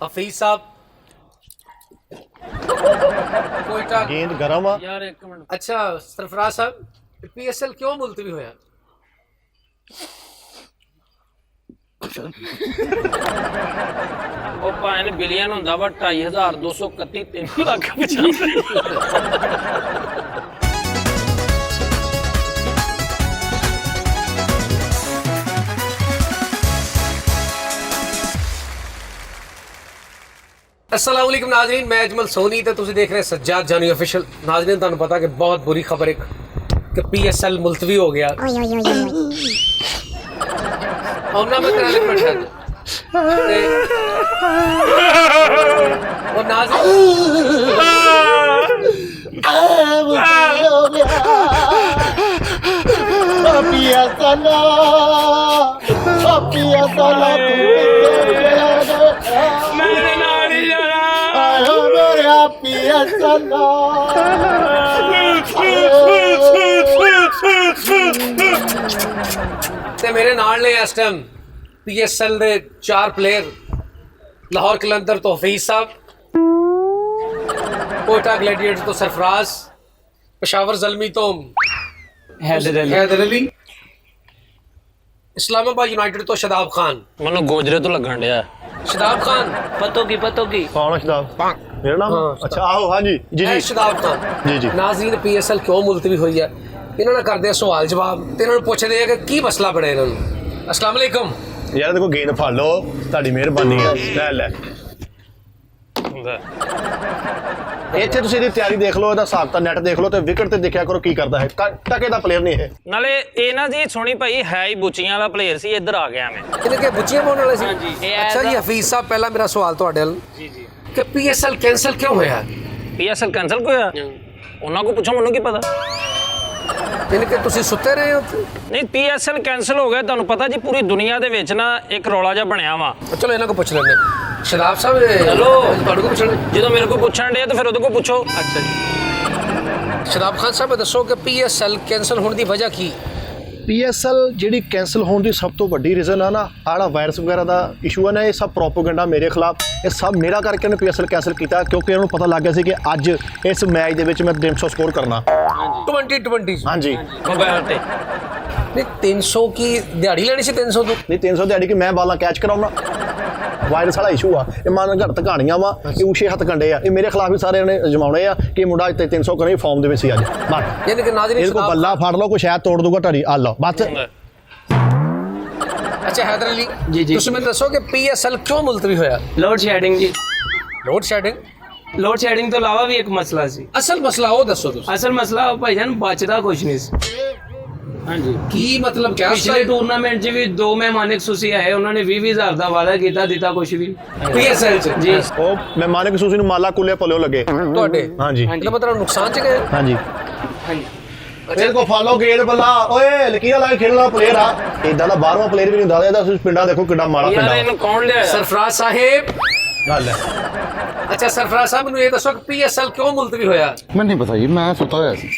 हफीज साहब कोयटा गेंद गरम आ यार एक मिनट अच्छा सरफराज साहब पीएसएल क्यों मुलतवी होया ਉਹ ਭਾਵੇਂ ਬਿਲੀਅਨ ਹੁੰਦਾ ਵਾ 2.5231 3 ਲੱਖ 50 अस्सलाम वालेकुम नाज़रीन मैं अजमल सोनी तो तुम देख रहे हैं सज्जाद जानी ऑफिशियल नाज़रीन तुहानू पता कि बहुत बुरी खबर एक कि पीएसएल मुलतवी हो गया और ना मैं तेरा लिख बैठा और मैंने ना नहीं जाना ते मेरे नाल ने इस टाइम पीएसएल दे 4 प्लेयर लाहौर कलंदर तो हफीज साहब कोयटा ग्लैडिएटर तो सरफराज पेशावर जलमी तो हैदर अली इस्लामाबाद यूनाइटेड तो शदाब खान ਮੈਨੂੰ ਗੋਜਰੇ ਤੋਂ ਲੱਗਣ ਡਿਆ शदाब खान ਪਤੋ ਕੀ कौन शदाब मेरा नाम अच्छा आहो हाँ जी जी है जी शदाब खान जी जी नाज़रीन पीएसएल क्यों मुलतवी हुई है इन्होंने करते सवाल जवाब ते इन्होंने पूछते हैं कि की मसला बने इन्होंने अस्सलाम वालेकुम यार देखो गेंद फड़ लो ਤੁਹਾਡੀ ਮਿਹਰਬਾਨੀ ਹੈ ਲੈ ਲੈ ਇੱਥੇ ਤੁਸੀਂ ਇਹਦੀ ਤਿਆਰੀ ਦੇਖ ਲਓ ਇਹਦਾ ਹਿਸਾਬ ਤਾਂ ਨੈਟ ਦੇਖ ਲਓ ਤੇ ਵਿਕਟ ਤੇ ਦੇਖਿਆ ਕਰੋ ਕੀ ਕਰਦਾ ਹੈ ਟਕੇ ਦਾ ਪਲੇਅਰ ਨਹੀਂ ਇਹ ਨਾਲੇ ਇਹ ਨਾ ਜੀ ਸੋਣੀ ਭਾਈ ਹੈ ਹੀ ਬੁੱਚੀਆਂ ਵਾਲਾ ਪਲੇਅਰ ਸੀ ਇੱਧਰ ਆ ਗਿਆ ਮੈਂ इन्हें के बुच्चियां बोलने वाले सी जी। अच्छा जी हफीज साहब पहला मेरा सवाल ਤੁਹਾਡੇ ਵੱਲ ਜੀ ਜੀ कि पीएसएल कैंसिल क्यों होया ਪੀਐਸਐਲ ਕੈਨਸਲ ਹੋਇਆ ਉਹਨਾਂ ਕੋ ਪੁੱਛੋ ਮੈਨੂੰ ਕੀ ਪਤਾ इन्हें के तुसी सुते रहे हो ਨਹੀਂ ਪੀਐਸਐਲ ਕੈਨਸਲ ਹੋ ਗਿਆ ਤੁਹਾਨੂੰ ਪਤਾ ਜੀ ਪੂਰੀ ਦੁਨੀਆ ਦੇ ਵਿੱਚ ਨਾ ਇੱਕ ਰੌਲਾ ਜਿਹਾ ਬਣਿਆ ਵਾ चलो इन्हों को पूछ लेने शदाब साहब हेलो। ਤੁਹਾਡੇ को पूछना ਜਦੋਂ ਮੇਰੇ ਕੋ ਪੁੱਛਣ ਡੇ ਤਾਂ ਫਿਰ ਉਹਦੇ ਕੋ ਪੁੱਛੋ अच्छा जी शदाब खान साहब दसो कि पीएसएल कैंसिल होने की वजह की ਪੀਐਸਐਲ ਜਿਹੜੀ ਕੈਂਸਲ ਹੋਣ ਦੀ ਸਭ ਤੋਂ ਵੱਡੀ ਰੀਜ਼ਨ ਆ ਨਾ ਆੜਾ ਵਾਇਰਸ ਵਗੈਰਾ ਦਾ ਇਸ਼ੂ ਹੈ ਨਾ ਇਹ ਸਭ ਪ੍ਰੋਪੇਗੈਂਡਾ ਮੇਰੇ ਖਿਲਾਫ ਇਹ ਸਭ ਮੇਰਾ ਕਰਕੇ ਉਹਨੇ ਪੀਐਸਐਲ ਕੈਂਸਲ ਕੀਤਾ ਕਿਉਂਕਿ ਇਹਨੂੰ ਪਤਾ ਲੱਗ ਗਿਆ ਸੀ ਕਿ ਅੱਜ ਇਸ ਮੈਚ ਦੇ ਵਿੱਚ ਮੈਂ 300 ਸਕੋਰ ਕਰਨਾ 2020 ਹਾਂਜੀ ਮੋਬਾਈਲ ਤੇ नहीं 300 की दिहाड़ी लेनी सी 300 तो ਨਹੀਂ 300 ਦਿਹਾੜੀ ਕਿ ਮੈਂ ਬਾਲਾਂ ਕੈਚ ਕਰਾਉਣਾ ਵਾਇਰਸ ਵਾਲਾ ਇਸ਼ੂ ਆ ਇਹ ਮਨ ਘੜਤ ਕਹਾਣੀਆਂ ਵਾ ਇਹ ਉਸ਼ੇ ਹੱਥ ਕੰਡੇ ਆ ਇਹ ਮੇਰੇ ਖਿਲਾਫ ਵੀ ਸਾਰੇ ਨੇ ਜਮਾਉਣੇ ਆ ਕਿ ਇਹ ਮੁੰਡਾ ਅੱਜ ਤੇ 300 ਕਰੇ ਫਾਰਮ ਦੇ ਵਿੱਚ ਸੀ ਅੱਜ ਬਸ यानी कि नाज़रीन ਇਹਦੇ ਕੋਲ ਬੱਲਾ ਫੜ ਲਓ ਕੋਈ ਸ਼ਾਇਦ ਤੋੜ ਦੂਗਾ ਢੜੀ ਆ ਲਓ ਬਸ अच्छा हैदर अली जी, जी। तुसी मैंने दसो कि पीएसएल क्यों मुलतवी होया ਲੋਡ ਸ਼ੈਡਿੰਗ ਜੀ लोड शेडिंग ਲੋਡ ਸ਼ੈਡਿੰਗ ਤੋਂ ਇਲਾਵਾ ਵੀ ਇੱਕ ਮਸਲਾ ਸੀ असल मसला वो दसो तुसी ਅਸਲ ਮਸਲਾ ਭਾਈਜਾਨ ਬਚਦਾ ਕੁਛ ਨਹੀਂ ਸੀ ਹਾਂਜੀ की मतलब क्या ਪਿਛਲੇ ਟੂਰਨਾਮੈਂਟ 'ਚ ਵੀ 2 ਮਹਿਮਾਨ ਖਸੂਸੀ ਆਏ ਉਹਨਾਂ ਨੇ 20,000 ਦਾ ਵਾਅਦਾ ਕੀਤਾ ਦਿੱਤਾ ਕੁਛ ਵੀ पीएसएल च ਜੀ ਉਹ ਮਹਿਮਾਨ ਖਸੂਸੀ ਨੂੰ ਮਾਲਾ ਕੁੱਲੇ ਪਲਿਓ ਲੱਗੇ ਤੁਹਾਡੇ ਹਾਂਜੀ ਇਹਦਾ ਮਤਲਬ ਨੁਕਸਾਨ ਚ ਗਏ ਹਾਂਜੀ ਹਾਂਜੀ ਇਹਦੇ ਕੋ ਫਾਲੋ ਗੇਟ ਬੱਲਾ ਓਏ ਲਕੀਰ ਲਾ ਕੇ ਖੇਡਣ ਵਾਲਾ ਪਲੇਅਰ ਆ ਇਦਾਂ ਦਾ 12ਵਾਂ ਪਲੇਅਰ ਵੀ ਨਹੀਂ ਹੁੰਦਾ ਇਹਦਾ ਤੁਸੀਂ ਪਿੰਡਾਂ ਦੇਖੋ ਕਿੱਡਾ ਮਾੜਾ ਯਾਰ ਪਿੰਡਾ ਇਹਨੂੰ ਕੌਣ ਲਿਆ ਸਰਫਰਾਜ਼ ਸਾਹਿਬ ਗੱਲ ਹੈ ਅੱਛਾ ਸਰਫਰਾਜ਼ ਸਾਹਿਬ ਨੂੰ ਇਹ ਦੱਸੋ ਕਿ ਪੀਐਸਐਲ ਕਿਉਂ ਮੁਲਤਵੀ ਹੋਇਆ ਮੈਨੂੰ ਨਹੀਂ ਪਤਾ ਜੀ ਮੈਂ ਸੁੱਤਾ ਹੋਇਆ ਸੀ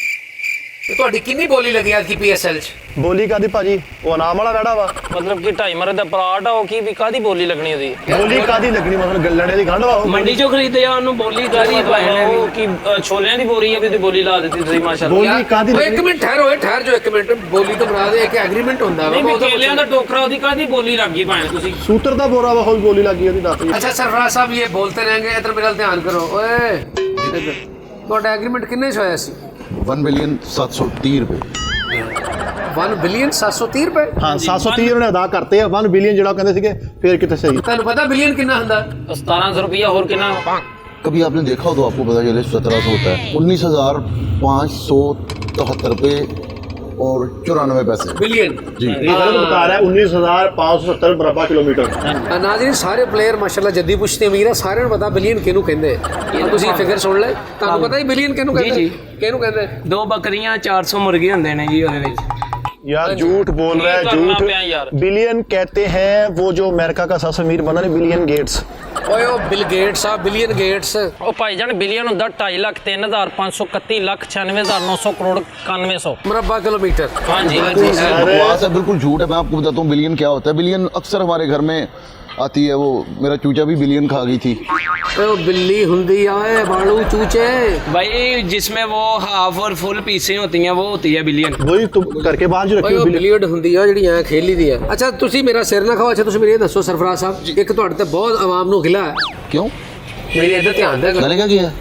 ਤੇ ਤੁਹਾਡੀ ਕਿੰਨੀ ਬੋਲੀ ਲੱਗੀ ਅੱਜ ਕੀ ਪੀਐਸਐਲ ਚ ਬੋਲੀ ਕਾਦੀ ਭਾਜੀ ਉਹ ਇਨਾਮ ਵਾਲਾ ਰੜਾ ਵਾ ਮਤਲਬ ਕਿ 2.5 ਮਰੇ ਦਾ ਪਲਾਟ ਆ ਉਹ ਕੀ ਵੀ ਕਾਦੀ ਬੋਲੀ ਲੱਗਣੀ ਉਹਦੀ ਬੋਲੀ ਕਾਦੀ ਲੱਗਣੀ ਮਤਲਬ ਗੱਲੜੇ ਦੀ ਗੰਢ ਵਾ ਉਹ ਮੰਡੀ 'ਚੋਂ ਖਰੀਦੇ ਆ ਉਹਨੂੰ ਬੋਲੀ ਕਾਦੀ ਭਾਈ ਨੇ ਵੀ ਉਹ ਕੀ ਛੋਲਿਆਂ ਦੀ ਬੋਰੀ ਆ ਵੀ ਤੇ ਬੋਲੀ ਲਾ ਦਿੱਤੀ ਤੁਸੀਂ ਮਾਸ਼ਾਅੱਲਾ ਬੋਲੀ ਕਾਦੀ ਓਏ ਇੱਕ ਮਿੰਟ ਠਹਿਰੋ ਠਹਿਰ ਜੋ ਇੱਕ ਮਿੰਟ ਬੋਲੀ ਤੋਂ ਬਣਾ ਦੇ ਇੱਕ ਐਗਰੀਮੈਂਟ ਹੁੰਦਾ ਨਹੀਂ ਵਾ ਵੀ ਕੇਲਿਆਂ ਦਾ ਟੋਕਰਾ ਉਹਦੀ ਕਾਦੀ ਬੋਲੀ ਲੱਗ ਗਈ ਭਾਵੇਂ ਤੁਸੀਂ ਸੂਤਰ ਦਾ ਬੋਰਾ ਵਾ ਹੋਈ ਬੋਲੀ ਲੱਗੀ ਉਹਦੀ ਦੱਸ अच्छा सरफराज साहब ये बोलते रहेंगे इधर मेरा ध्यान करो ओए इधर ਤੁਹਾਡਾ ਐਗਰੀਮੈਂਟ ਕਿੰਨੇ ਚ ਹੋਇਆ ਸੀ 1 ਬਿਲੀਅਨ 730 ਰੁਪਏ 1 ਬਿਲੀਅਨ 730 ਰੁਪਏ ਹਾਂ 730 ਉਹਨੇ ਅਦਾ ਕਰਤੇ ਆ 1 ਬਿਲੀਅਨ ਜਿਹੜਾ ਕਹਿੰਦੇ ਸੀਗੇ ਫੇਰ ਕਿਤੇ ਸਹੀ ਤੁਹਾਨੂੰ ਪਤਾ ਬਿਲੀਅਨ ਕਿੰਨਾ ਹੁੰਦਾ 1700 ਰੁਪਇਆ ਹੋਰ ਕਿੰਨਾ कभी आपने देखा हो तो आपको पता चले 1700 होता है 19,573 रुपये और 94 पैसे ਬਿਲੀਅਨ जी ਇਹ ਗਲਤ ਬਤਾ ਰਿਹਾ 19570 ਬਰਾਬਰ ਕਿਲੋਮੀਟਰ ਨਾਜ਼ਰੀਨ ਸਾਰੇ ਪਲੇਅਰ ਮਾਸ਼ਾਅੱਲਾ ਜੱਦੀ ਪੁਸ਼ਤੀ ਅਮੀਰ ਆ ਸਾਰਿਆਂ ਨੂੰ ਪਤਾ ਬਿਲੀਅਨ ਕਿਹਨੂੰ ਕਹਿੰਦੇ ਆ ਤੁਸੀਂ ਫਿਗਰ ਸੁਣ ਲੈ ਤੁਹਾਨੂੰ ਪਤਾ ਹੀ ਬਿਲੀਅਨ ਕਿਹਨੂੰ ਕਹਿੰਦੇ ਜੀ। ਕਿਹਨੂੰ ਕਹਿੰਦੇ 2 ਬੱਕਰੀਆਂ 400 ਮੁਰਗੇ ਹੁੰਦੇ ਨੇ ਜੀ ਉਹਦੇ ਵਿੱਚ यार झूठ बोल रहा है करना झूठ पिया यार। बिलियन कहते हैं वो जो अमेरिका का सबसे अमीर बना ना बिलियन गेट्स ਓਏ ਉਹ ਬਿਲ ਗੇਟਸ ਆ ਬਿਲੀਅਨ ਗੇਟਸ ਉਹ ਭਾਈ ਜਾਨ ਬਿਲੀਅਨ ਹੁੰਦਾ 2.5 ਲੱਖ 3,531 ਲੱਖ 96,900 ਕਰੋੜ 9100 ਮੁਰੱਬਾ ਕਿਲੋਮੀटर ਹਾਂਜੀ बकवास है बिल्कुल झूठ है मैं आपको बताता हूँ बिलियन क्या होता है बिलियन अक्सर हमारे घर में आती है वो, मेरा चूचा भी बिलियन खा गई थी। ਉਹ ਬਿੱਲੀ ਹੁੰਦੀ ਆ ਓਏ ਬਾਲੂ ਚੂਚੇ भाई जिसमें वो हाफ और फुल पीसें होती हैं वो होती है बिलियन। वही तुम करके बाहर जो ਓਏ रखी ਉਹ हुई ਬਿਲੀਅਰਡ ਹੁੰਦੀ ਆ ਜਿਹੜੀ ਐ ਖੇਲੀ ਦੀ ਆ ਅੱਛਾ ਤੁਸੀਂ ਮੇਰਾ ਸਿਰ ਨਾ ਖਾਓ ਅੱਛਾ ਤੁਸੀਂ ਮੈਨੂੰ ਇਹ ਦੱਸੋ ਸਰਫਰਾਜ਼ ਸਾਹਿਬ ਇੱਕ ਤੁਹਾਡੇ ਤੇ ਬਹੁਤ ਆਵਾਮ ਨੂੰ ਖਿਲਾ ਹੈ क्यों? ਮੇਰੀ ਇੱਧਰ ਧਿਆਨ ਦੇ मैंने क्या किया?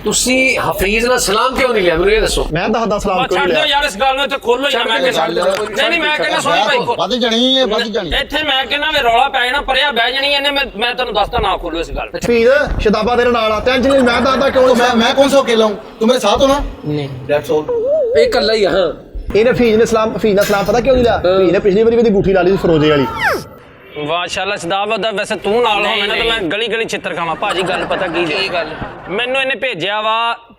ਤੁਸੀਂ ਹਫੀਜ਼ ਨਾਲ ਸਲਾਮ ਕਿਉਂ ਨਹੀਂ ਲਿਆ ਮੈਨੂੰ ਇਹ ਦੱਸੋ मैं 10 सलाम क्यों ਛੱਡ नहीं ਦਿਓ लिया? ਯਾਰ ਇਸ ਗੱਲ ਨੂੰ ਇੱਥੇ ਖੋਲੋ ਜਾਂ ਮੈਂ ਕਿ ਛੱਡ ਦਿਓ ਨਹੀਂ ਨਹੀਂ ਮੈਂ ਕਹਿੰਦਾ ਸੋਈ ਭਾਈ बातें जानी है, बातें जानी है। ਇੱਥੇ ਮੈਂ ਕਹਿੰਦਾ ਵੇ ਰੌਲਾ ਪੈ ਜਾਣਾ ਪਰਿਆ ਬਹਿ ਜਾਣੀ ਇਹਨੇ ਮੈਂ ਤੁਹਾਨੂੰ ਦੱਸਦਾ ਨਾ ਖੋਲੋ ਇਸ ਗੱਲ ਫੀਰ ਸ਼ਦਾਬਾ ਤੇਰੇ ਨਾਲ ਆ ਟੈਨਸ਼ਨ ਨਹੀਂ ਮੈਂ ਦੱਸਦਾ ਕਿਉਂ तो मैं कौन सा अकेला हूँ? तुम मेरे साथ हो ना? नहीं That's all। ਇਹ ਇਕੱਲਾ ਹੀ ਆ ਹਾਂ ਇਹਨੇ ਫੀਰ ਨੇ ਸਲਾਮ ਪਤਾ ਕਿਉਂ ਨਹੀਂ ਲਿਆ ਫੀਰ ਨੇ ਪਿਛਲੀ ਵਾਰੀ ਵੀ ਗੂਠੀ ਲਾ ਲਈ ਸੀ ਫਰੋਜ਼ੇ ਵਾਲੀ ਮਾਸ਼ਾਅੱਲਾ ਸਦਾਬ ਦਾ ਵੈਸੇ ਤੂੰ ਨਾਲ ਹੋਵੇਂ ਨਾ ਤਾਂ ਮੈਂ ਗਲੀ ਗਲੀ ਚਿੱਤਰ ਖਾਵਾਂ ਭਾਜੀ ਗੱਲ ਪਤਾ ਕੀ ਜੀ ਗੱਲ ਮੈਨੂੰ ਇਹਨੇ ਭੇਜਿਆ ਵਾ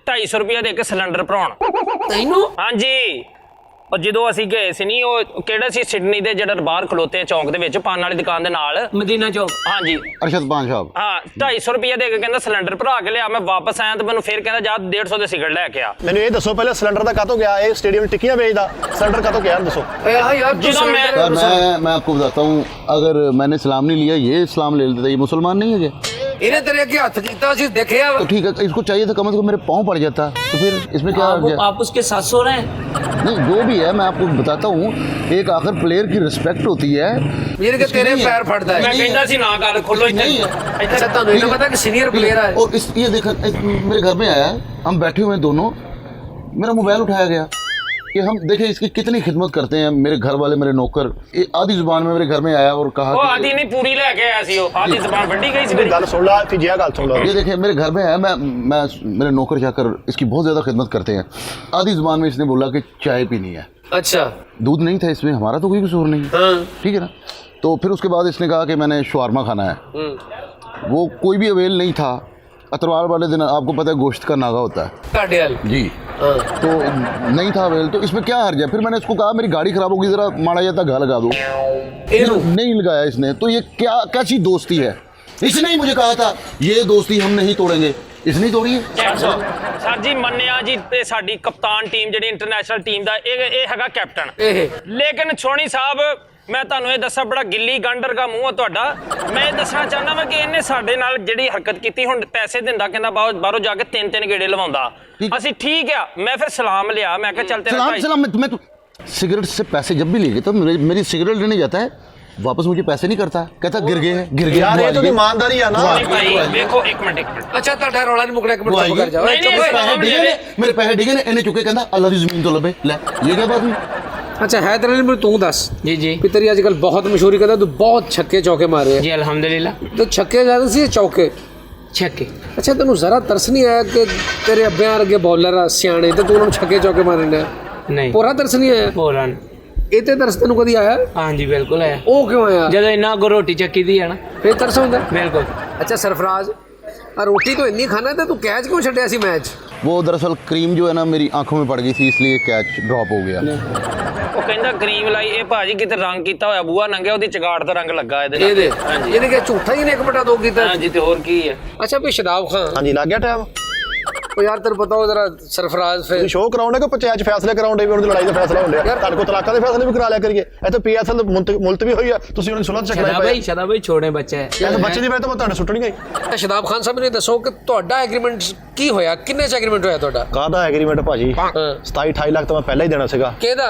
250 ਰੁਪਏ ਦੇ ਕੇ ਸਿਲੰਡਰ ਭਰਾਉਣ ਤੈਨੂੰ ਹਾਂਜੀ ਉਹ ਜਦੋਂ ਅਸੀਂ ਗਏ ਸੀ ਨਹੀਂ ਉਹ ਕਿਹੜਾ ਸੀ ਸਿਡਨੀ ਦੇ ਜਿਹੜਾ ਬਾਹਰ ਖਲੋਤੇ ਆ ਚੌਂਕ ਦੇ ਵਿੱਚ ਪਾਨ ਵਾਲੀ ਦੁਕਾਨ ਦੇ ਨਾਲ मदीना चौक। ਹਾਂਜੀ अरशद पान साहब। ਹਾਂ 250 ਰੁਪਏ ਦੇ ਕੇ ਕਹਿੰਦਾ ਸਿਲੰਡਰ ਭਰਾ ਕੇ ਲਿਆ ਮੈਂ ਵਾਪਸ ਆਇਆ ਤਾਂ ਮੈਨੂੰ ਫਿਰ ਕਹਿੰਦਾ ਜਾ 150 ਦੇ ਸਿਗਰਟ ਲੈ ਕੇ ਆ ਮੈਨੂੰ ਇਹ ਦੱਸੋ ਪਹਿਲਾਂ ਸਿਲੰਡਰ ਦਾ ਕਾਹਤੋਂ ਗਿਆ ਇਹ ਸਟੇਡੀਅਮ ਟਿੱਕੀਆਂ ਵੇਚਦਾ ਸਿਲੰਡਰ ਕਾਹਤੋਂ ਗਿਆ ਦੱਸੋ ਓਏ ਆ ਯਾਰ ਜਦੋਂ ਮੈਂ यार मैं आपको बताता हूँ, अगर मैंने इस्लाम नहीं लिया, ये इस्लाम ले लेता, ये मुसलमान नहीं है क्या? ਇਹਨੇ ਤੇਰੇ ਅੱਗੇ ਹੱਥ ਕੀਤਾ ਸੀ ਦੇਖਿਆ तो ठीक है, इसको चाहिए था कम से कम मेरे पाँव पड़ जाता, तो फिर इसमें क्या आप, हर्ज है? आप उसके साथ सो रहे हैं? नहीं, जो भी है मैं आपको बताता हूँ, एक आखिर प्लेयर की रिस्पेक्ट होती है। ਜਿਹੜੇ ਕਿ ਤੇਰੇ ਪੈਰ ਫੜਦਾ ਮੈਂ ਹੈ ਕਹਿੰਦਾ ਸੀ ਨਾ ਗੱਲ ਖੋਲੋ ਇੱਥੇ नहीं है। ਅੱਛਾ ਤੁਹਾਨੂੰ ਇਹ ਤਾਂ ਪਤਾ ਕਿ ਸੀਨੀਅਰ ਪਲੇਅਰ ਹੈ और इस ये देखा मेरे घर में आया, हम बैठे हुए हैं दोनों, मेरा मोबाइल उठाया गया कि हम देखें इसकी कितनी खिदमत करते हैं मेरे घर वाले, मेरे नौकर। ये आधी जुबान में मेरे घर में आया और कहा ਉਹ कि ਆਦੀ ਨਹੀਂ ਪੂਰੀ ਲੈ ਕੇ ਆਇਆ ਸੀ ਉਹ ਆਦੀ ਜ਼ਬਾਨ ਵੱਡੀ ਗਈ ਸੀ ਮੇਰੀ ਗੱਲ ਸੁਣ ਲਾ ਫਿਰ ਜਿਆ ਗੱਲ ਸੁਣ ਲਾ ये देखें मेरे घर में आया, मैं मेरे नौकर जाकर इसकी बहुत ज़्यादा खिदमत करते हैं। आधी जुबान में इसने बोला कि चाय पीनी है, ਅੱਛਾ दूध नहीं था इसमें, हमारा तो कोई कसूर नहीं, ਹਾਂ ठीक है ना। तो फिर उसके बाद इसने कहा कि मैंने शवारमा खाना है, वो कोई भी अवेल नहीं था। अतरवार वाले दिन आपको पता है गोश्त का नागा होता है ਤੁਹਾਡੇ ਵੱਲ जी, ਹਾਂ तो नहीं था अवेल, तो इसमें क्या हर्ज है? फिर मैंने इसको कहा मेरी गाड़ी खराब होगी, ज़रा माड़ा जाता घा लगा दो, ਇਹਨੂੰ नहीं लगाया इसने। तो ये क्या कैसी दोस्ती है? इसने ही मुझे कहा था ये दोस्ती हम नहीं तोड़ेंगे, इसने ही तोड़ी है। ਸਰ ਜੀ ਮੰਨਿਆ ਜੀ ਤੇ ਸਾਡੀ ਕਪਤਾਨ ਟੀਮ ਜਿਹੜੀ ਇੰਟਰਨੈਸ਼ਨਲ ਟੀਮ ਦਾ ਇਹ ਹੈਗਾ ਕੈਪਟਨ ਇਹ ਲੇਕਿਨ ਛੋਣੀ ਸਾਹਿਬ ਮੈਂ ਤੁਹਾਨੂੰ ਇਹ ਦੱਸਾਂ ਬੜਾ ਗਿੱਲੀ ਗੰਡਰ ਦਾ ਮੂੰਹ ਆ ਤੁਹਾਡਾ ਮੈਂ ਇਹ ਦੱਸਣਾ ਚਾਹੁੰਦਾ ਵਾਂ ਕਿ ਇਹਨੇ ਸਾਡੇ ਨਾਲ ਜਿਹੜੀ ਹਰਕਤ ਕੀਤੀ ਹੁਣ ਪੈਸੇ ਦਿੰਦਾ ਕਹਿੰਦਾ ਬਾਹਰੋਂ ਜਾ ਕੇ ਤਿੰਨ ਗੇੜੇ ਲਵਾਉਂਦਾ ਅਸੀਂ ਠੀਕ ਆ ਮੈਂ ਫਿਰ ਸਲਾਮ ਲਿਆ ਮੈਂ ਕਿਹਾ ਚੱਲ ਤੇਰਾ सलाम भाई सलाम, मैं तो सिगरेट से पैसे जब भी लेके तो मेरी सिगरेट लेने जाता है, वापस मुझे पैसे नहीं करता, कहता गिर गए ਯਾਰ ਇਹ ਤਾਂ ईमानदारी ਆ ਨਾ नहीं भाई देखो एक मिनट ਅੱਛਾ ਤੁਹਾਡਾ ਰੌਲਾ ਨਹੀਂ ਮੁਕਣਾ ਇੱਕ ਮਿੰਟ ਚੁੱਪ ਕਰ ਜਾਓ नहीं, ਚੁੱਪ नहीं, ਕਰ। नहीं, मेरे पैसे डिगे ने इन्हें चुके, कहता अल्लाह की जमीन तो लबे ले, ये क्या बात हुई? ਅੱਛਾ ਹੈ ਤੇਰੇ ਲਈ ਮੈਨੂੰ ਤੂੰ ਦੱਸ जी जी ਵੀ ਤੇਰੀ ਅੱਜ ਕੱਲ ਬਹੁਤ ਮਸ਼ਹੂਰੀ ਕਰਦਾ ਤੂੰ ਬਹੁਤ ਛੱਕੇ ਚੌਕੇ ਮਾਰੇ जी अल्हम्दुलिल्लाह। ਤੇ ਛੱਕੇ ਜ਼ਿਆਦਾ ਸੀ ਜਾਂ ਚੌਕੇ छक्के। ਅੱਛਾ ਤੈਨੂੰ ਜ਼ਰਾ ਤਰਸ ਨਹੀਂ ਆਇਆ ਕਿ ਤੇਰੇ ਅੱਬਿਆਂ ਵਰਗੇ ਬੌਲਰ ਆ ਸਿਆਣੇ ਤੇ ਤੂੰ ਉਹਨਾਂ ਨੂੰ ਛੱਕੇ ਚੌਕੇ ਮਾਰਨ ਡਿਆ नहीं ਪੂਰਾ ਤਰਸ ਨਹੀਂ ਆਇਆ फौरन। ਇਹ ਤੇ ਤਰਸ ਤੈਨੂੰ ਕਦੀ ਆਇਆ हाँ जी बिल्कुल है, ਉਹ ਕਿਉਂ ਆਇਆ जब इन्ना को रोटी चक्की दी है ना ਫੇਰ ਤਰਸ ਹੁੰਦਾ बिल्कुल। ਅੱਛਾ ਸਰਫਰਾਜ਼ ਆ ਰੋਟੀ ਤੋਂ ਇੰਨੀ ਖਾਣਾ ਤੇ ਤੂੰ ਕੈਚ ਕਿਉਂ ਛੱਡਿਆ ਸੀ ਮੈਚ वो दरअसल क्रीम जो है ना मेरी आंखों में पड़ गई थी, इसलिए कैच ड्रॉप हो गया। ਉਹ ਕਹਿੰਦਾ ਕਰੀਮ ਲਾਈ ਇਹ ਭਾਜੀ ਕਿਤੇ ਰੰਗ ਕੀਤਾ ਹੋਇਆ ਬੂਆ ਨੰਗਿਆ ਉਹਦੀ ਚਗਾੜ ਦਾ ਰੰਗ ਲੱਗਾ ਇਹਦੇ ਨਾਲ ਇਹਦੇ ਹਾਂਜੀ ਇਹਨੇ ਕਿ ਝੂਠਾ ਹੀ ਨੇ 1/2 ਕੀਤਾ ਹਾਂਜੀ ਤੇ ਹੋਰ ਕੀ ਹੈ ਅੱਛਾ ਵੀ ਸ਼ਦਾਬ ਖਾਨ ਹਾਂਜੀ ਲੱਗ ਗਿਆ ਟਾਈਮ ਉਹ ਯਾਰ ਤੈਨੂੰ ਪਤਾ ਉਹ ਜਰਾ ਸਰਫਰਾਜ਼ ਫੇਰ ਸ਼ੋਅ ਕਰਾਉਂਦੇ ਕਿ ਪੰਚਾਇਤ ਫੈਸਲੇ ਕਰਾਉਂਦੇ ਵੀ ਉਹਨਾਂ ਦੀ ਲੜਾਈ ਦਾ ਫੈਸਲਾ ਹੁੰਦੇ ਆ ਤੁਹਾਡੇ ਕੋਲ ਤਲਾਕਾਂ ਦੇ ਫੈਸਲੇ ਵੀ ਕਰਾ ਲਿਆ ਕਰੀਏ ਇਹ ਤਾਂ ਪੀਐਸਐਲ ਮੁਲਤਵੀ ਹੋਈ ਆ ਤੁਸੀਂ ਉਹਨਾਂ ਨੂੰ ਸੁਲਝ ਚੱਕਣਾ शदा भाई छोड़े बच्चे है। ਇਹ ਤਾਂ ਬੱਚੇ ਦੀ ਵਜ੍ਹਾ ਤੋਂ ਤੁਹਾਡੇ ਸੁੱਟਣੀ ਗਈ ਸ਼ਦਾਬ ਖਾਨ ਸਾਹਿਬ ਨੇ ਦੱਸੋ ਕਿ ਤੁਹਾਡਾ ਐਗਰੀਮੈਂਟ ਕੀ ਹੋਇਆ ਕਿੰਨੇ ਚ ਐਗਰੀਮੈਂਟ ਹੋਇਆ ਤੁਹਾਡਾ ਕਾਹਦਾ ਐਗਰੀਮੈਂਟ ਭਾਜੀ 27 28 ਲੱਖ ਤਾਂ ਮੈਂ ਪਹਿਲਾਂ ਹੀ ਦੇਣਾ ਸੀਗਾ ਕਿਹਦਾ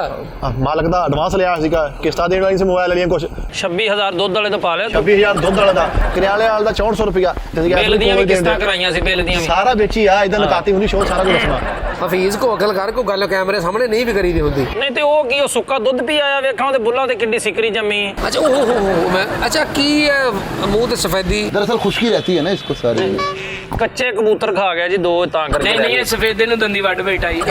ਮਾਲਕ ਦਾ ਐਡਵਾਂਸ ਲਿਆ ਸੀਗਾ ਕਿਸ਼ਤਾਂ ਦੇਣ ਵਾਲੀ ਸੀ ਮੋਬਾਈਲ ਵਾਲੀਆਂ ਕੁਝ 26000 ਦੁੱਧ ਵਾਲੇ ਤੋਂ ਪਾ ਲਿਆ 26000 ਦੁੱਧ ਵਾਲਾ ਦਾ ਕਿਰਿਆਲੇ ਵਾਲਾ ਦਾ 6400 ਰੁਪਿਆ ਬਿੱਲ ਦੀਆਂ ਵੀ ਕਿਸ਼ਤਾਂ ਕਰਾਈਆਂ ਸੀ ਬਿੱਲ ਦੀਆਂ ਵੀ ਸਾਰਾ ਵੇਚੀ ਆ ਇਦਾਂ ਨਕਾਤੀ ਹੁੰਦੀ ਸ਼ੋਅ ਸਾਰਾ ਕੁਝ ਦੱਸਣਾ ਹਫੀਜ਼ ਕੋ ਅਕਲ ਕਰ ਕੋ ਗੱਲ ਕੈਮਰੇ ਸਾਹਮਣੇ ਨਹੀਂ ਵੀ ਕਰੀਦੀ ਹੁੰਦੀ ਨਹੀਂ ਤੇ ਉਹ ਕੀ ਉਹ ਸੁੱਕਾ ਦੁੱਧ ਪੀ ਆਇਆ ਵੇਖਾਂ ਉਹਦੇ ਬੁੱਲਾਂ ਤੇ ਕਿੱਡੀ ਸਿਕਰੀ ਜੰਮੀ ਅੱਛਾ ਓਹ ਹੋ ਮੈਂ ਅੱਛਾ ਕੀ ਹੈ ਮੂੰਹ ਤੇ ਸਫੈਦੀ दरअसल खुश्की रहती है ना इसको सारी। ਕੱਚੇ ਕਬੂਤਰ ਖਾ ਗਿਆ ਜੀ ਦੋ ਤਾਂ ਕਰਕੇ नहीं नहीं ये सफेदे नु दंदी वट बैठा ही।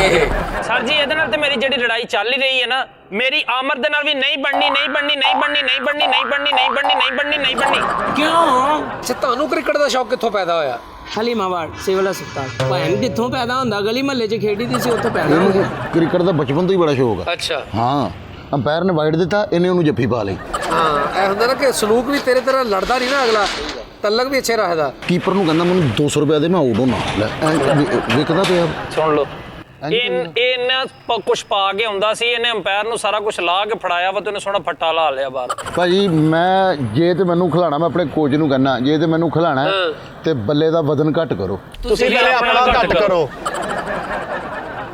ਸਰ ਜੀ ਇਹਦੇ ਨਾਲ ਤੇ ਮੇਰੀ ਜਿਹੜੀ ਲੜਾਈ ਚੱਲ ਹੀ ਰਹੀ ਹੈ ਨਾ ਮੇਰੀ ਆਮਰ ਦੇ ਨਾਲ ਵੀ ਨਹੀਂ ਬਣਨੀ ਨਹੀਂ ਬਣਨੀ ਨਹੀਂ ਬਣਨੀ ਨਹੀਂ ਬਣਨੀ ਨਹੀਂ ਬਣਨੀ ਨਹੀਂ ਬਣਨੀ ਨਹੀਂ ਬਣਨੀ ਨਹੀਂ ਬਣਨੀ क्यों? ਅੱਛਾ ਤੁਹਾਨੂੰ ਕ੍ਰਿਕਟ ਦਾ ਸ਼ੌਕ ਕਿੱਥੋਂ ਪੈਦਾ ਹੋਇਆ ਹਲੀਮਾਬਾਦ ਸਿਵਲ ਹਸਪਤਾਲ ਭੈਣ ਜਿੱਥੋਂ ਪੈਦਾ ਹੁੰਦਾ ਗਲੀ ਮਹੱਲੇ 'ਚ ਖੇਡੀ ਦੀ ਸੀ ਉੱਥੋਂ ਪੈਦਾ ਹੋ ਗਿਆ। क्रिकेट का बचपन तो ही बड़ा शौक है। ਅੱਛਾ हाँ, अंपायर ने वाइड दिता, इन्हें उन्होंने जफ्फी पा ली। ਹਾਂ ਇਹ ਹੁੰਦਾ ਨਾ ਕਿ ਸਲੂਕ ਵੀ ਤੇਰੇ ਤਰ੍ਹਾਂ ਲੜਦਾ ਨਹੀਂ ਨਾ ਅਗਲਾ ਤਲਕ ਵੀ ਅੱਛੇ ਰੱਖਦਾ कीपर ਨੂੰ ਕਹਿੰਦਾ ਮੈਨੂੰ 200 ਰੁਪਏ ਦੇ ਮੈਂ ਆਊਟ ਹੋਣਾ ਲੈ ਵਿਕਦਾ ਪਿਆ। ਸੁਣ ਲਓ ਇਹਨਾਂ ਕੁਛ ਪਾ ਕੇ ਹੁੰਦਾ ਸੀ, ਇਹਨੇ ਅੰਪਾਇਰ ਨੂੰ ਸਾਰਾ ਕੁਝ ਲਾ ਕੇ ਫੜਾਇਆ ਵਾ ਤੇ ਉਹਨੇ ਸੋਹਣਾ ਫੱਟਾ ਲਾ ਲਿਆ ਬਾਹਰ। ਭਾਜੀ ਮੈਂ ਜੇ ਤੇ ਮੈਨੂੰ ਖਿਲਾਣਾ ਮੈਂ ਆਪਣੇ ਕੋਚ ਨੂੰ ਕਹਿੰਦਾ, ਜੇ ਤੇ ਮੈਨੂੰ ਖਿਲਾਣਾ ਤੇ ਬੱਲੇ ਦਾ ਵਜ਼ਨ ਘੱਟ ਕਰੋ। ਤੁਸੀਂ ਪਹਿਲੇ ਆਪਣਾ ਘੱਟ ਕਰੋ।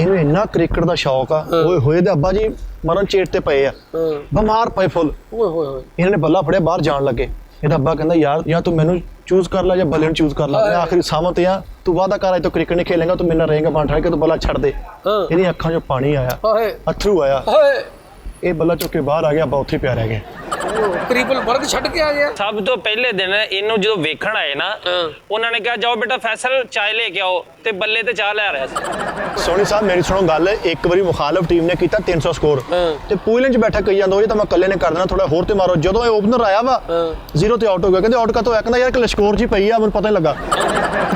ਇਹਨੂੰ ਇੰਨਾ ਕ੍ਰਿਕਟ ਦਾ ਸ਼ੌਕ ਆ, ਓਏ ਹੋਏ ਦੇ ਅੱਬਾ ਜੀ ਮਰਨ ਚੇਟ ਤੇ ਪਏ ਆ, ਬਿਮਾਰ ਪਏ ਫੁੱਲ। ਓਏ ਹੋਏ ਹੋਏ, ਇਹਨਾਂ ਨੇ ਬੱਲਾ ਫੜਿਆ ਬਾਹਰ ਜਾਣ ਲੱਗੇ। ਇਹਦਾ ਅੱਬਾ ਕਹਿੰਦਾ ਯਾਰ ਜਾਂ ਤੂੰ ਮੈਨੂੰ ਚੂਜ਼ ਕਰ ਲੈ ਜਾਂ ਬੱਲੇ ਨੂੰ ਚੂਜ਼ ਕਰ ਲੈ। ਮੈਂ ਆਖਰੀ ਸਾਮਤ ਆ, ਤੂੰ ਵਾਅਦਾ ਕਰ ਅੱਜ ਤੋਂ ਕ੍ਰਿਕਟ ਨਹੀਂ ਖੇਲੇਗਾ, ਤੂੰ ਮੇਰੇ ਨਾਲ ਰਹੇਗਾ ਬਣ ਕੇ ਤੂੰ ਬੱਲਾ ਛੱਡ ਦੇ। ਇਹਦੀ ਅੱਖਾਂ 'ਚੋਂ ਪਾਣੀ ਆਇਆ, ਹਾਏ ਅਥਰੂ ਆਇਆ। ਹਾਏ, ਇਹ ਬੱਲਾ ਚੁੱਕ ਕੇ ਬਾਹਰ ਆ ਗਿਆ, ਅੱਬਾ ਉੱਥੇ ਪਿਆ ਰਹਿ ਗਿਆ। ਕਰੀਬਨ ਵਰਗ ਛੱਡ ਕੇ ਆ ਗਿਆ। ਸਭ ਤੋਂ ਪਹਿਲੇ ਦਿਨ ਇਹਨੂੰ ਜਦੋਂ ਵੇਖਣ ਆਏ ਨਾ, ਉਹਨਾਂ ਨੇ ਕਿਹਾ ਜਾਓ ਬੇਟਾ ਫੈਸਲ ਚਾਹ ਲੈ ਕੇ ਆਓ, ਤੇ ਬੱਲੇ ਤੇ ਚਾਹ ਲੈ ਰਿਹਾ ਸੀ। ਸੋਨੀ ਸਾਹਿਬ ਮੇਰੀ ਸੁਣੋ ਗੱਲ, ਇੱਕ ਵਾਰੀ ਮੁਖਾਲਫ ਟੀਮ ਨੇ ਕੀਤਾ 300 ਸਕੋਰ ਤੇ ਪੂਇਲਨ 'ਚ ਬੈਠਾ ਕਹੀ ਜਾਂਦਾ ਉਹ ਤਾਂ ਮੈਂ ਇਕੱਲੇ ਨੇ ਕਰ ਦੇਣਾ, ਥੋੜਾ ਹੋਰ ਤੇ ਮਾਰੋ। ਜਦੋਂ ਇਹ ਓਪਨਰ ਆਇਆ ਵਾ 0 ਤੇ ਆਊਟ ਹੋ ਗਿਆ, ਕਹਿੰਦੇ ਆਊਟ ਕਾ ਤੋਂ ਕਹਿੰਦਾ ਯਾਰ ਕਿ ਸਕੋਰ 'ਚ ਹੀ ਪਈ ਆ, ਮੈਨੂੰ ਪਤਾ ਨਹੀਂ ਲੱਗਾ।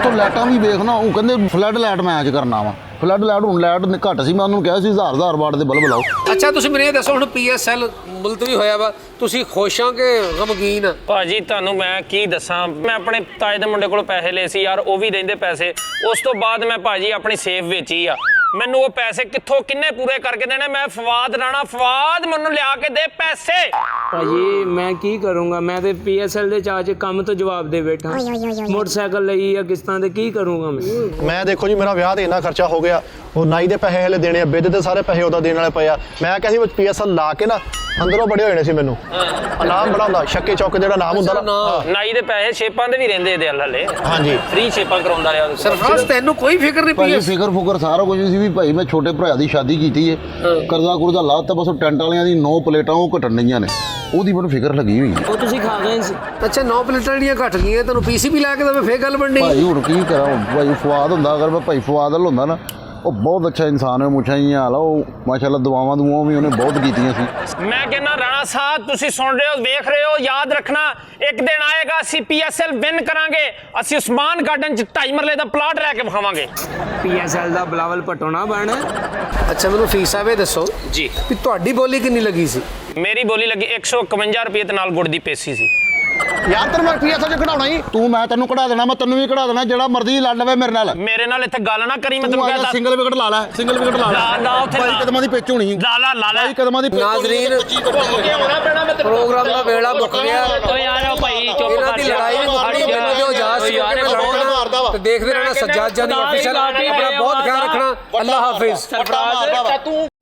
ਤੂੰ ਲਾਈਟਾਂ ਵੀ ਵੇਖਣਾ, ਉਹ ਕਹਿੰਦੇ ਫਲੱਡ ਲਾਈਟ ਮੈਚ ਕਰਨਾ ਵਾ। ਫਲੱਡ ਲਾਈਟ ਹੁਣ ਲਾਈਟ ਘੱਟ ਸੀ, ਮੈਂ ਉਹਨੂੰ ਕਿਹਾ ਸੀ 1000 ਵਾਟ ਦੇ ਬਲਬ ਲਾਓ। ਅੱਛਾ ਤੁਸੀਂ ਮੈਨੂੰ ਇਹ ਦੱਸੋ, ਹੁਣ PSL ਮੁਲਤਵੀ ਹੋਇਆ ਵਾ, ਤੁਸੀਂ ਖੁਸ਼ ਹੋ ਕਿ ਗਮਗੀਨ? ਭਾਜੀ ਤੁਹਾਨੂੰ ਮੈਂ ਕੀ ਦੱਸਾਂ, ਮੈਂ ਆਪਣੇ ਤਾਏ ਦੇ ਮੁੰਡੇ ਕੋਲੋਂ ਪੈਸੇ ਲਏ ਸੀ ਯਾਰ, ਉਹ ਵੀ ਰਹਿੰਦੇ ਪੈਸੇ। ਉਸ ਤੋਂ ਬਾਅਦ ਮੈਂ ਭਾਜੀ ਆਪਣੀ ਸੇਫ ਵੇਚੀ ਆ। ਮੈਨੂੰ ਉਹ ਪੈਸੇ ਕਿੱਥੋਂ ਕਿੰਨੇ ਪੂਰੇ ਕਰਕੇ ਦੇਣੇ? ਮੈਂ ਫਵਾਦ ਰਾਣਾ, ਫਵਾਦ ਮੈਨੂੰ ਲਿਆ ਕੇ ਦੇ ਪੈਸੇ। ਭਾਜੀ ਮੈਂ ਕੀ ਕਰੂੰਗਾ, ਮੈਂ ਤੇ PSL ਦੇ ਚਾਰਜ ਕੰਮ ਤੋਂ ਜਵਾਬ ਦੇ ਬੈਠਾ। ਮੋਟਰਸਾਈਕਲ ਲਈ ਜਾਂ ਕਿਸ਼ਤਾਂ ਤੇ ਕੀ ਕਰੂੰਗਾ ਮੈਂ ਦੇਖੋ ਜੀ ਮੇਰਾ ਵਿਆਹ ਤੇ ਇੰਨਾ ਖਰਚਾ ਹੋ ਗਿਆ, ਉਹ ਨਾਈ ਦੇ ਪੈਸੇ ਹਲੇ ਦੇਣੇ ਆ, ਬਿੱਦ ਦੇ ਸਾਰੇ ਪੈਸੇ ਉਹਦਾ ਦੇਣ ਵਾਲੇ ਪਏ ਆ। ਮੈਂ ਕਿਹਾ ਸੀ PSL ਲਾ ਕੇ ਨਾ ਅੰਦਰੋਂ ਬੜੇ ਹੋ ਜਾਣੇ ਸੀ ਮੈਨੂੰ। ਨਾਮ ਬੜਾ ਹੁੰਦਾ ਛੱਕੇ ਚੌਕੇ ਜਿਹੜਾ ਨਾਮ ਹੁੰਦਾ ਨਾ, ਨਾਈ ਦੇ ਪੈਸੇ ਸ਼ੇਪਾਂ ਦੇ ਵੀ ਰਹਿੰਦੇ ਇਹਦੇ ਹਲੇ। ਹਾਂਜੀ ਫ੍ਰੀ ਸ਼ੇਪਾਂ ਕਰਾਉਂਦਾ ਰਿਹਾ। ਸਰਫਰਾਜ਼ ਤੈਨੂੰ ਕੋਈ ਫਿਕਰ ਨਹੀਂ ਭਾਈ ਪਈ? ਫਿਕਰ ਫੁਕਰ ਸਾਰਾ ਕੁਝ ਸੀ ਵੀ ਭਾਈ ਮੈਂ ਛੋਟੇ ਭਰਾ ਦੀ ਸ਼ਾਦੀ ਕੀਤੀ ਏ, ਕਰਜ਼ਾ ਕੁਰਜ਼ਾ ਲਾਤਾ, ਬਸ ਉਹ ਟੈਂਟ ਵਾਲਿਆਂ ਦੀ 9 ਪਲੇਟਾਂ ਉਹ ਘਟਣ ਡਈਆਂ ਨੇ, ਉਹਦੀ ਮੈਨੂੰ ਫਿਕਰ ਲੱਗੀ ਹੋਈ। ਉਹ ਤੁਸੀਂ ਖਾ ਗਏ ਸੀ। ਅੱਛਾ 9 ਪਲੇਟਾਂ ਜਿਹੜੀਆਂ ਘਟ ਗਈਆਂ, ਤੈਨੂੰ PCB ਲਾ ਕੇ ਦਵੇ ਫੇਰ ਗੱਲ ਬਣਨੀ। ਭਾਈ ਹੁਣ ਕੀ ਕਰਾਂ, ਹੁਣ ਭਾਈ ਫਵਾਦ ਹੁੰਦਾ, ਅਗਰ ਮੈਂ ਭਾਈ ਫਵਾਦ ਵੱਲ ਹੁੰਦਾ ਨਾ, ਉਹ ਬਹੁਤ ਅੱਛਾ ਇਨਸਾਨ ਹੈ, ਮੁੱਛਾਂ ਹੀ ਹਾਲ ਉਹ ਮਾਸ਼ਾਅੱਲਾ, ਦੁਆਵਾਂ ਵੀ ਉਹਨੇ ਬਹੁਤ ਕੀਤੀਆਂ ਸੀ। ਮੈਂ ਕਹਿੰਦਾ ਰਾਣਾ ਸਾਹਿਬ ਤੁਸੀਂ ਸੁਣ ਰਹੇ ਹੋ, ਵੇਖ ਰਹੇ ਹੋ, ਯਾਦ ਰੱਖਣਾ ਇੱਕ ਦਿਨ ਆਏਗਾ ਅਸੀਂ PSL ਵਿਨ ਕਰਾਂਗੇ, ਅਸੀਂ ਉਸਮਾਨ ਗਾਰਡਨ 'ਚ 2.5 ਮਰਲੇ ਦਾ ਪਲਾਟ ਲੈ ਕੇ ਵਿਖਾਵਾਂਗੇ। PSL ਦਾ ਬਲਾਵਲ ਪਟੋਣਾ ਬਣ। ਅੱਛਾ ਮੈਨੂੰ ਫੀਸ ਸਾਹਿਬ ਇਹ ਦੱਸੋ ਜੀ ਵੀ ਤੁਹਾਡੀ ਬੋਲੀ ਕਿੰਨੀ ਲੱਗੀ ਸੀ? ਮੇਰੀ ਬੋਲੀ ਲੱਗੀ 151 ਰੁਪਏ ਤੇ ਨਾਲ ਗੁੜ ਦੀ ਪੇਸੀ ਸੀ। ਯਾਰ ਤੈਨੂੰ ਮੈਂ PSL 'ਚ ਕਢਾਉਣਾ ਹੀ। ਤੂੰ ਮੈਂ ਤੈਨੂੰ ਕਢਾ ਦੇਣਾ, ਮੈਂ ਤੈਨੂੰ ਵੀ ਕਢਾ ਦੇਣਾ, ਜਿਹੜਾ ਮਰਜ਼ੀ ਲੜ ਲਵੇ ਮੇਰੇ ਨਾਲ। ਮੇਰੇ ਨਾਲ ਇੱਥੇ ਗੱਲ ਨਾ ਕਰੀ, ਮੈਂ ਤੂੰ ਤੈਨੂੰ ਆ ਕਹਿੰਦਾ ਸਿੰਗਲ ਵਿਕਟ ਲਾ ਲੈ, ਸਿੰਗਲ ਵਿਕਟ ਲਾ ਲੈ। ਲਾ ਉੱਥੇ ਭਾਈ ਕਦਮਾਂ ਦੀ ਪਿੱਚ ਹੋਣੀ, ਲਾ ਭਾਈ ਕਦਮਾਂ ਦੀ ਨਾਜ਼ਰੀਨ ਪ੍ਰੋਗਰਾਮ ਦਾ ਵੇਲਾ ਮੁੱਕ ਗਿਆ। ਯਾਰ ਭਾਈ ਚੁੱਪ ਇਹਨਾਂ ਕਰ ਦੀ ਲੜਾਈ ਵੀ ਮੁੱਕਣੀ, ਮੈਨੂੰ ਦਿਓ ਇਜਾਜ਼ਤ ਕਿ ਮੈਂ ਲੜਨਾ ਤੇ ਦੇਖਦੇ ਰਹਿਣਾ ਸੱਜਾਦ ਜਾਨੀ ਅਫੀਸ਼ਲ। ਆਪਣਾ ਬਹੁਤ ਖਿਆਲ ਰੱਖਣਾ। ਅੱਲਾਹ ਹਾਫਿਜ਼। ਸਰਫਰਾਜ਼